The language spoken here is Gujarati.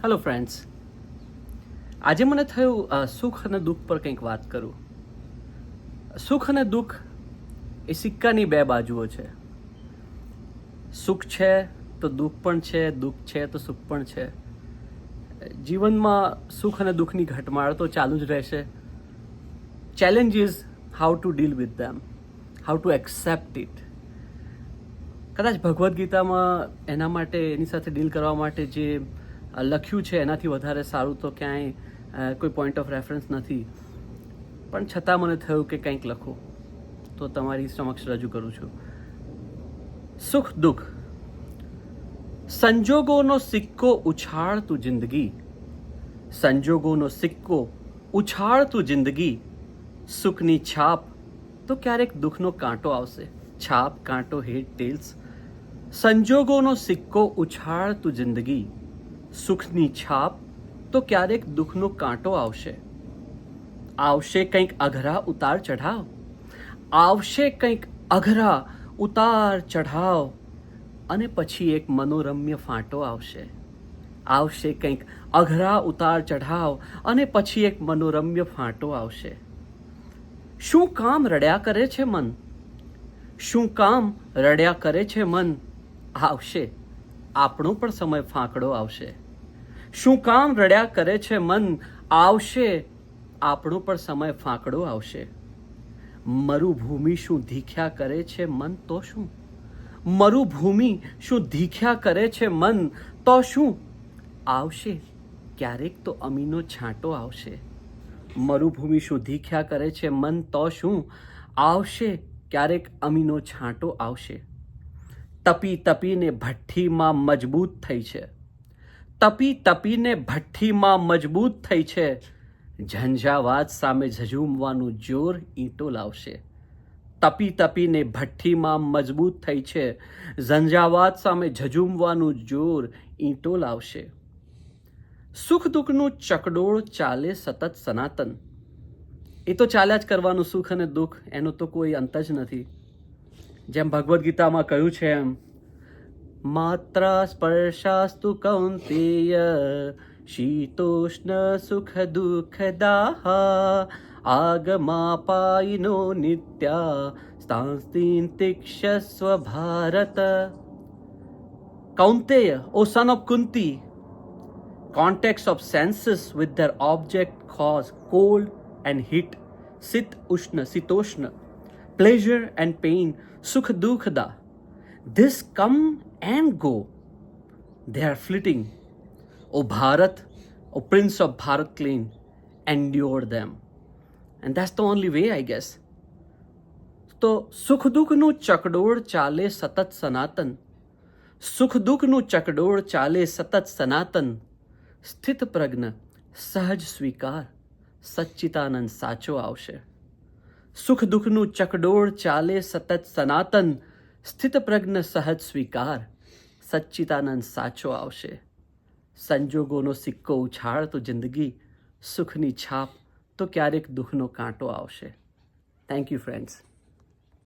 હેલો ફ્રેન્ડ્સ, આજે મને થયું સુખ અને દુઃખ પર કંઈક વાત કરું. સુખ અને દુઃખ એ સિક્કાની બે બાજુઓ છે. સુખ છે તો દુઃખ પણ છે, દુઃખ છે તો સુખ પણ છે. જીવનમાં સુખ અને દુઃખની ઘટમાળ તો ચાલુ જ રહેશે. Challenge is how to deal with them, how to accept it. કદાચ ભગવદ્ ગીતામાં એના માટે, એની સાથે ડીલ કરવા માટે જે લખ્યું છે એનાથી વધારે સારું તો ક્યાંય કોઈ પોઈન્ટ ઓફ રેફરન્સ નથી. પણ છતાં મને થયું કે કંઈક લખું તો તમારી સમક્ષ રજૂ કરું છું. સુખ દુઃખ, સંજોગોનો સિક્કો ઉછાળતું જિંદગી, સંજોગોનો સિક્કો ઉછાળતું જિંદગી. સુખની છાપ તો ક્યારેક દુઃખનો કાંટો આવશે. છાપ, કાંટો, હેડ, ટેલ્સ. સંજોગોનો સિક્કો ઉછાળતું જિંદગી, સુખની છાપ તો ક્યારેક દુઃખનો કાંટો આવશે. આવશે કંઈક અઘરા ઉતાર ચઢાવ, આવશે કંઈક અઘરા ઉતાર ચઢાવ, અને પછી એક મનોરમ્ય ફાંટો આવશે. આવશે કંઈક અઘરા ઉતાર ચઢાવ, અને પછી એક મનોરમ્ય ફાંટો આવશે. શું કામ રડ્યા કરે છે મન, શું કામ રડ્યા કરે છે મન. આવશે આપણો પણ સમય ફાંકડો આવશે. શું કામ રડ્યા કરે છે મન, આવશે આપણો પણ સમય ફાંકડો આવશે. મરુભૂમિ શું ધીખ્યા કરે છે મન તો શું, મરુભૂમિ શું ધીખ્યા કરે છે મન તો શું. આવશે ક્યારેક તો અમીનો છાંટો આવશે. મરુભૂમિ શું ધીખ્યા કરે છે મન તો શું, આવશે ક્યારેક અમીનો છાંટો આવશે. તપી તપીને ભઠ્ઠીમાં મજબૂત થઈ છે, તપી તપીને ભઠ્ઠીમાં મજબૂત થઈ છે. ઝંઝાવાત સામે ઝઝૂમવાનું જોર ઈંટો લાવશે. તપી તપીને ભઠ્ઠીમાં મજબૂત થઈ છે, ઝંઝાવાત સામે ઝઝૂમવાનું જોર ઈંટો લાવશે. સુખ દુઃખનું ચકડોળ ચાલે સતત સનાતન. એ તો ચાલ્યા જ કરવાનું, સુખ અને દુઃખ, એનો તો કોઈ અંત જ નથી. જેમ ભગવદ્ ગીતામાં કહ્યું છે એમ, માત્ર સ્પર્શાસ્તુ કૌંતેય શીતોષ્ણ સુખ દુઃખદાહ આગમાપાયિનો નિત્યા સ્થાંસ્તિન તિક્ષસ્વ Bharat. Kaunteya, O son of Kunti, context of senses with their object cause cold and heat, sit ushna, sitoshna, pleasure and pain, sukh dukhda. This come and go, they are fleeting. O Bharat, O Prince of Bharat clan, endure them. And that's the only way, I guess. તો સુખ દુઃખનું ચકડોળ ચાલે સતત સનાતન, સુખ દુઃખનું ચકડોળ ચાલે સતત સનાતન. સ્થિત પ્રજ્ઞ સહજ સ્વીકાર, સચ્ચિતાનંદ સાચો આવશે. સુખ દુઃખનું ચકડોળ ચાલે સતત સનાતન, સ્થિત પ્રજ્ઞ સહજ સ્વીકાર, સચ્ચિતાનંદ સાચો આવશે. સંજોગોનો સિક્કો ઉછાળતો જિંદગી, સુખની છાપ તો ક્યારેક દુઃખનો કાંટો આવશે. Thank you friends.